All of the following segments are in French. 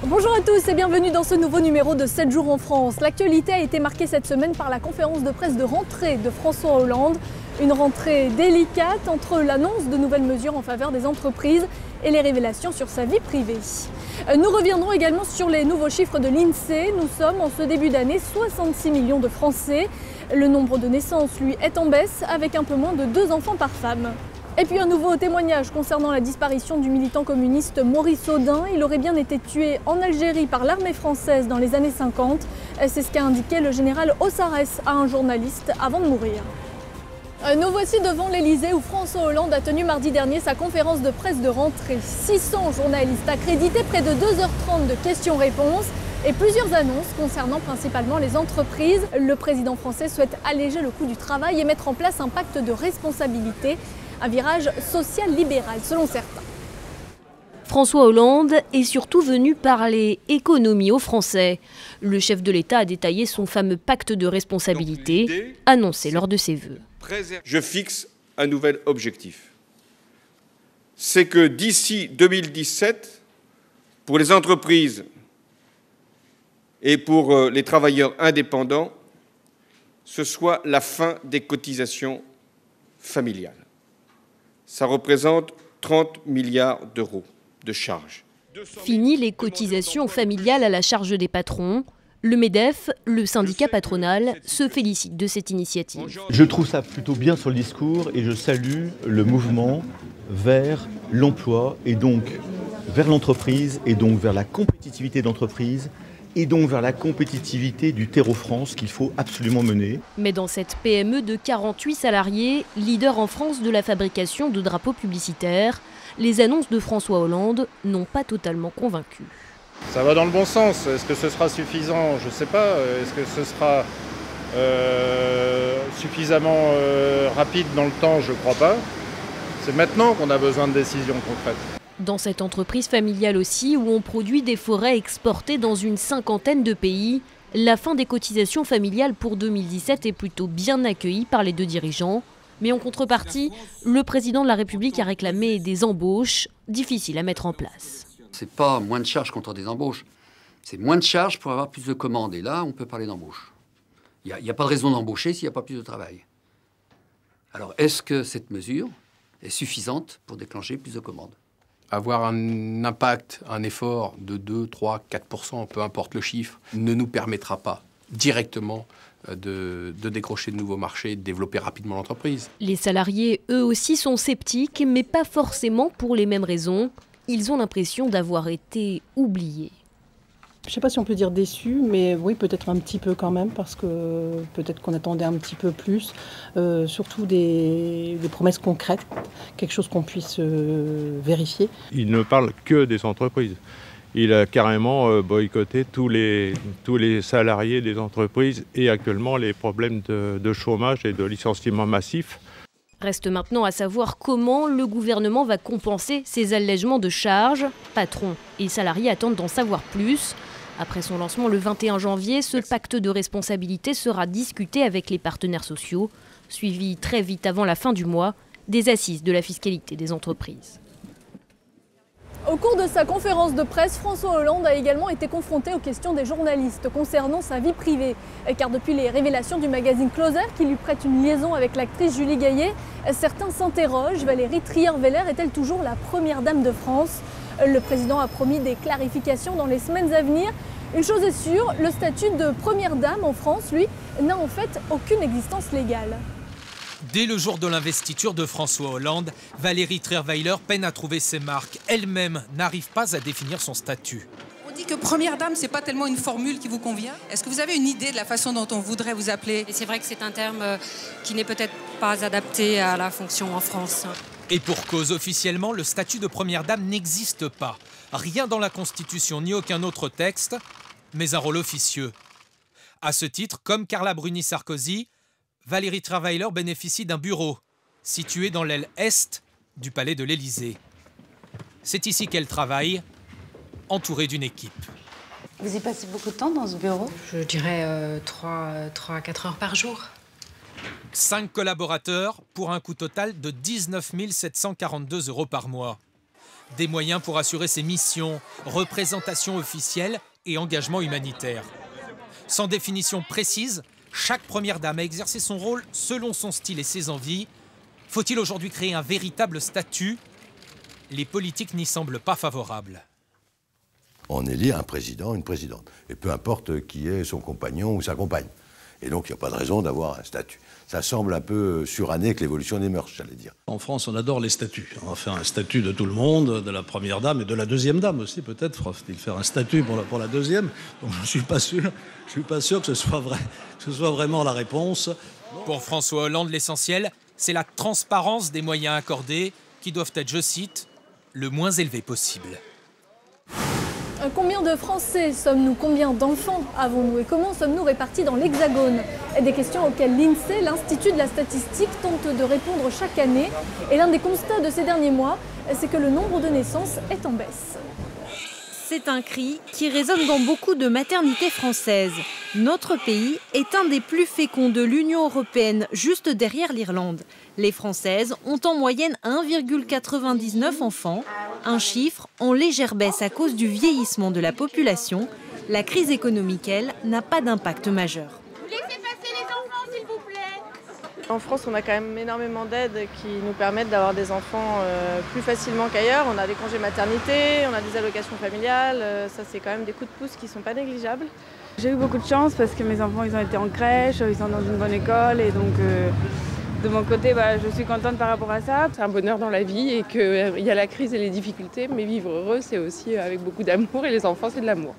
Bonjour à tous et bienvenue dans ce nouveau numéro de 7 jours en France. L'actualité a été marquée cette semaine par la conférence de presse de rentrée de François Hollande. Une rentrée délicate entre l'annonce de nouvelles mesures en faveur des entreprises et les révélations sur sa vie privée. Nous reviendrons également sur les nouveaux chiffres de l'INSEE. Nous sommes en ce début d'année 66 millions de Français. Le nombre de naissances, lui, est en baisse avec un peu moins de 2 enfants par femme. Et puis un nouveau témoignage concernant la disparition du militant communiste Maurice Audin. Il aurait bien été tué en Algérie par l'armée française dans les années 50. C'est ce qu'a indiqué le général Ossarès à un journaliste avant de mourir. Nous voici devant l'Elysée où François Hollande a tenu mardi dernier sa conférence de presse de rentrée. 600 journalistes accrédités, près de 2h30 de questions-réponses et plusieurs annonces concernant principalement les entreprises. Le président français souhaite alléger le coût du travail et mettre en place un pacte de responsabilité. Un virage social-libéral, selon certains. François Hollande est surtout venu parler économie aux Français. Le chef de l'État a détaillé son fameux pacte de responsabilité, annoncé lors de ses vœux. Je fixe un nouvel objectif. C'est que d'ici 2017, pour les entreprises et pour les travailleurs indépendants, ce soit la fin des cotisations familiales. Ça représente 30 milliards d'euros de charges. Fini les cotisations familiales à la charge des patrons. Le MEDEF, le syndicat patronal, se félicite de cette initiative. Je trouve ça plutôt bien sur le discours et je salue le mouvement vers l'emploi et donc vers l'entreprise et donc vers la compétitivité d'entreprise et donc vers la compétitivité du terreau France qu'il faut absolument mener. Mais dans cette PME de 48 salariés, leader en France de la fabrication de drapeaux publicitaires, les annonces de François Hollande n'ont pas totalement convaincu. Ça va dans le bon sens. Est-ce que ce sera suffisant? Je ne sais pas. Est-ce que ce sera suffisamment rapide dans le temps? Je ne crois pas. C'est maintenant qu'on a besoin de décisions concrètes. Dans cette entreprise familiale aussi, où on produit des forêts exportées dans une 50aine de pays, la fin des cotisations familiales pour 2017 est plutôt bien accueillie par les deux dirigeants. Mais en contrepartie, le président de la République a réclamé des embauches difficiles à mettre en place. C'est pas moins de charges contre des embauches, c'est moins de charges pour avoir plus de commandes. Et là, on peut parler d'embauche. Il n'y a pas de raison d'embaucher s'il n'y a pas plus de travail. Alors, est-ce que cette mesure est suffisante pour déclencher plus de commandes? Avoir un impact, un effort de 2, 3, 4%, peu importe le chiffre, ne nous permettra pas directement de décrocher de nouveaux marchés, de développer rapidement l'entreprise. Les salariés, eux aussi, sont sceptiques, mais pas forcément pour les mêmes raisons. Ils ont l'impression d'avoir été oubliés. Je ne sais pas si on peut dire déçu, mais oui, peut-être un petit peu quand même, parce que peut-être qu'on attendait un petit peu plus, surtout des promesses concrètes, quelque chose qu'on puisse vérifier. Il ne parle que des entreprises. Il a carrément boycotté tous les salariés des entreprises et actuellement les problèmes de chômage et de licenciement massif. Reste maintenant à savoir comment le gouvernement va compenser ces allègements de charges. Patrons et salariés attendent d'en savoir plus. Après son lancement le 21 janvier, ce pacte de responsabilité sera discuté avec les partenaires sociaux, suivi très vite avant la fin du mois des assises de la fiscalité des entreprises. Au cours de sa conférence de presse, François Hollande a également été confronté aux questions des journalistes concernant sa vie privée. Car depuis les révélations du magazine Closer qui lui prête une liaison avec l'actrice Julie Gaillet, certains s'interrogent. Valérie Trierweiler est-elle toujours la première dame de France? Le président a promis des clarifications dans les semaines à venir. Une chose est sûre, le statut de première dame en France, lui, n'a en fait aucune existence légale. Dès le jour de l'investiture de François Hollande, Valérie Trierweiler peine à trouver ses marques. Elle-même n'arrive pas à définir son statut. On dit que première dame, c'est pas tellement une formule qui vous convient. Est-ce que vous avez une idée de la façon dont on voudrait vous appeler? Et c'est vrai que c'est un terme qui n'est peut-être pas adapté à la fonction en France. Et pour cause, officiellement, le statut de première dame n'existe pas. Rien dans la Constitution ni aucun autre texte, mais un rôle officieux. À ce titre, comme Carla Bruni-Sarkozy, Valérie Trierweiler bénéficie d'un bureau situé dans l'aile est du palais de l'Élysée. C'est ici qu'elle travaille, entourée d'une équipe. Vous y passez beaucoup de temps dans ce bureau? Je dirais 3 à 4 heures par jour. 5 collaborateurs pour un coût total de 19 742 € par mois. Des moyens pour assurer ses missions, représentation officielle et engagement humanitaire. Sans définition précise, chaque première dame a exercé son rôle selon son style et ses envies. Faut-il aujourd'hui créer un véritable statut? Les politiques n'y semblent pas favorables. On élit un président, une présidente. Et peu importe qui est son compagnon ou sa compagne. Et donc il n'y a pas de raison d'avoir un statut. Ça semble un peu suranné avec l'évolution des mœurs, j'allais dire. En France, on adore les statuts. On va faire un statut de tout le monde, de la première dame et de la deuxième dame aussi, peut-être. Faut-il faire un statut pour la deuxième? Donc je ne suis pas sûr que ce soit vrai, que ce soit vraiment la réponse. Pour François Hollande, l'essentiel, c'est la transparence des moyens accordés qui doivent être, je cite, le moins élevé possible. Combien de Français sommes-nous? Combien d'enfants avons-nous? Et comment sommes-nous répartis dans l'Hexagone? Des questions auxquelles l'INSEE, l'Institut de la statistique, tente de répondre chaque année. Et l'un des constats de ces derniers mois, c'est que le nombre de naissances est en baisse. C'est un cri qui résonne dans beaucoup de maternités françaises. Notre pays est un des plus féconds de l'Union européenne, juste derrière l'Irlande. Les Françaises ont en moyenne 1,99 enfants, un chiffre en légère baisse à cause du vieillissement de la population. La crise économique, elle, n'a pas d'impact majeur. Laissez passer les enfants, s'il vous plaît. En France, on a quand même énormément d'aides qui nous permettent d'avoir des enfants plus facilement qu'ailleurs. On a des congés maternité, on a des allocations familiales. Ça, c'est quand même des coups de pouce qui ne sont pas négligeables. J'ai eu beaucoup de chance parce que mes enfants, ils ont été en crèche, ils sont dans une bonne école et donc de mon côté, je suis contente par rapport à ça. C'est un bonheur dans la vie et qu'il y a la crise et les difficultés, mais vivre heureux, c'est aussi avec beaucoup d'amour et les enfants, c'est de l'amour.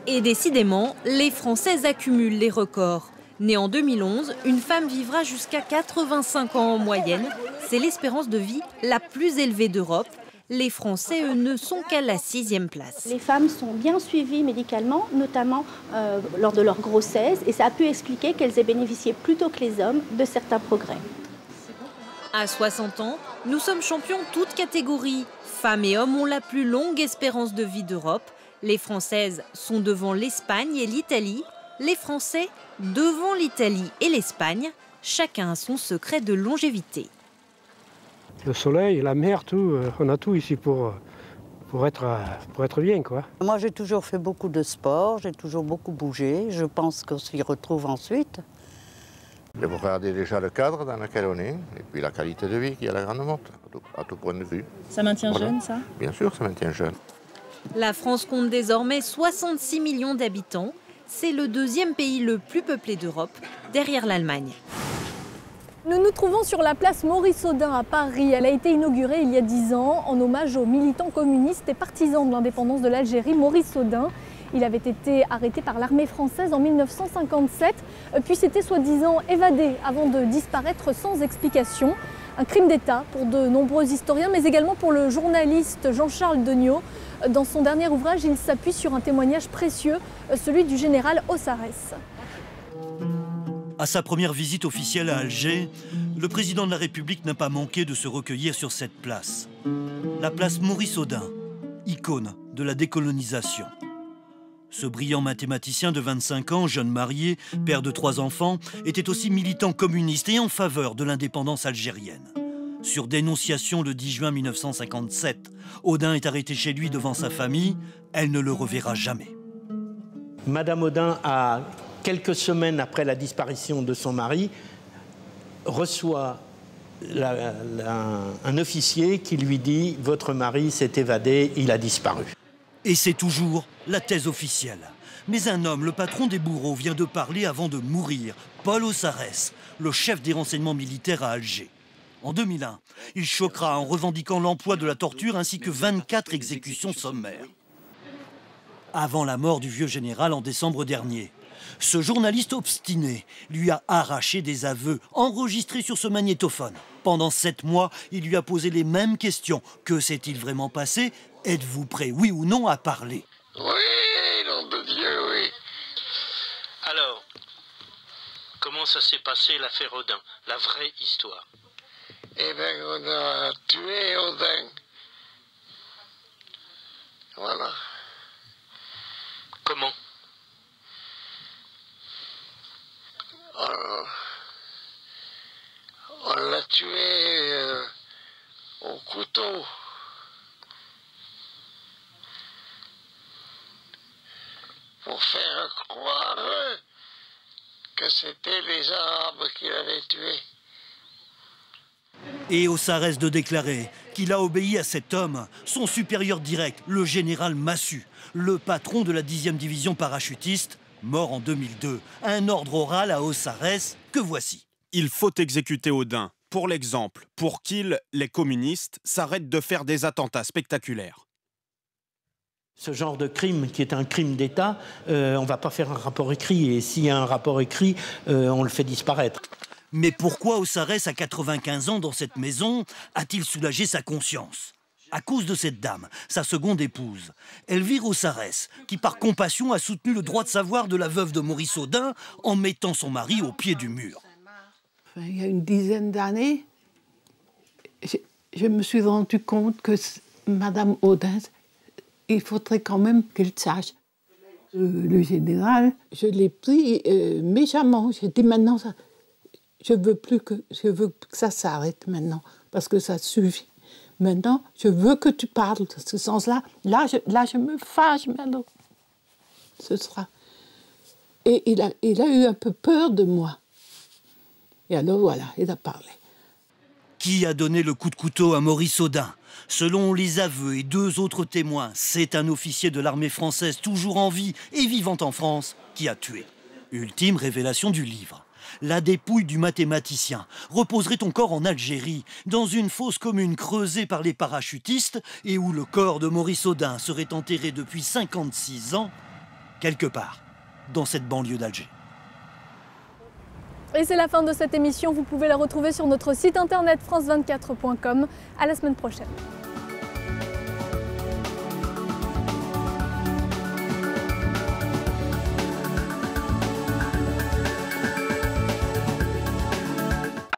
Et décidément, les Françaises accumulent les records. Née en 2011, une femme vivra jusqu'à 85 ans en moyenne. C'est l'espérance de vie la plus élevée d'Europe. Les Français, eux, ne sont qu'à la 6e place. Les femmes sont bien suivies médicalement, notamment lors de leur grossesse, et ça a pu expliquer qu'elles aient bénéficié plus tôt que les hommes de certains progrès. À 60 ans, nous sommes champions toutes catégories. Femmes et hommes ont la plus longue espérance de vie d'Europe. Les Françaises sont devant l'Espagne et l'Italie. Les Français devant l'Italie et l'Espagne. Chacun a son secret de longévité. Le soleil, la mer, tout, on a tout ici pour être bien, quoi. Moi, j'ai toujours fait beaucoup de sport, j'ai toujours beaucoup bougé. Je pense qu'on s'y retrouve ensuite. Et vous regardez déjà le cadre dans lequel on est, et puis la qualité de vie qui est à la grande monte, à tout point de vue. Ça maintient jeune, ça? Bien sûr, ça maintient jeune. La France compte désormais 66 millions d'habitants. C'est le 2e pays le plus peuplé d'Europe, derrière l'Allemagne. Nous nous trouvons sur la place Maurice-Audin à Paris. Elle a été inaugurée il y a 10 ans en hommage au militant communiste et partisan de l'indépendance de l'Algérie, Maurice Audin. Il avait été arrêté par l'armée française en 1957, puis s'était soi-disant évadé avant de disparaître sans explication. Un crime d'État pour de nombreux historiens, mais également pour le journaliste Jean-Charles Degnaud. Dans son dernier ouvrage, il s'appuie sur un témoignage précieux, celui du général Ossarès. À sa première visite officielle à Alger, le président de la République n'a pas manqué de se recueillir sur cette place. La place Maurice Audin, icône de la décolonisation. Ce brillant mathématicien de 25 ans, jeune marié, père de 3 enfants, était aussi militant communiste et en faveur de l'indépendance algérienne. Sur dénonciation le 10 juin 1957, Audin est arrêté chez lui devant sa famille. Elle ne le reverra jamais. Madame Audin, quelques semaines après la disparition de son mari, reçoit un officier qui lui dit « Votre mari s'est évadé, il a disparu ». Et c'est toujours la thèse officielle. Mais un homme, le patron des bourreaux, vient de parler avant de mourir. Paul Ossarès, le chef des renseignements militaires à Alger. En 2001, il choquera en revendiquant l'emploi de la torture ainsi que 24 exécutions sommaires. Avant la mort du vieux général en décembre dernier, ce journaliste obstiné lui a arraché des aveux enregistrés sur ce magnétophone. Pendant 7 mois, il lui a posé les mêmes questions. Que s'est-il vraiment passé? Êtes-vous prêt, oui ou non, à parler? Oui, nom de Dieu, oui. Alors, comment ça s'est passé l'affaire Audin, la vraie histoire? Eh bien, on a tué Audin. Voilà. Comment? On l'a tué au couteau. pour faire croire que c'était les Arabes qui l'avaient tué. Et Haut-Sarrès de déclarer qu'il a obéi à cet homme, son supérieur direct, le général Massu, le patron de la 10e division parachutiste, mort en 2002. Un ordre oral à Haut-Sarrès que voici. Il faut exécuter Audin, pour l'exemple, pour qu'ils, les communistes, s'arrêtent de faire des attentats spectaculaires. Ce genre de crime, qui est un crime d'État, on ne va pas faire un rapport écrit. Et s'il y a un rapport écrit, on le fait disparaître. Mais pourquoi Haut-Sarrès, à 95 ans, dans cette maison, a-t-il soulagé sa conscience? À cause de cette dame, sa seconde épouse, Elvire Haut-Sarrès, qui par compassion a soutenu le droit de savoir de la veuve de Maurice Audin en mettant son mari au pied du mur. Il y a une dizaine d'années, je me suis rendu compte que Madame Audin, il faudrait quand même qu'elle sache. Le général, je l'ai pris méchamment. J'ai dit maintenant, je veux que ça s'arrête maintenant, parce que ça suffit. Maintenant, je veux que tu parles de ce sens-là. Là, je me fâche, mais alors, ce sera. Et il a eu un peu peur de moi. Et alors, voilà, il a parlé. Qui a donné le coup de couteau à Maurice Audin? Selon les aveux et 2 autres témoins, c'est un officier de l'armée française toujours en vie et vivant en France qui a tué. Ultime révélation du livre. La dépouille du mathématicien reposerait encore en Algérie, dans une fosse commune creusée par les parachutistes et où le corps de Maurice Audin serait enterré depuis 56 ans, quelque part dans cette banlieue d'Alger. Et c'est la fin de cette émission. Vous pouvez la retrouver sur notre site internet france24.com. À la semaine prochaine.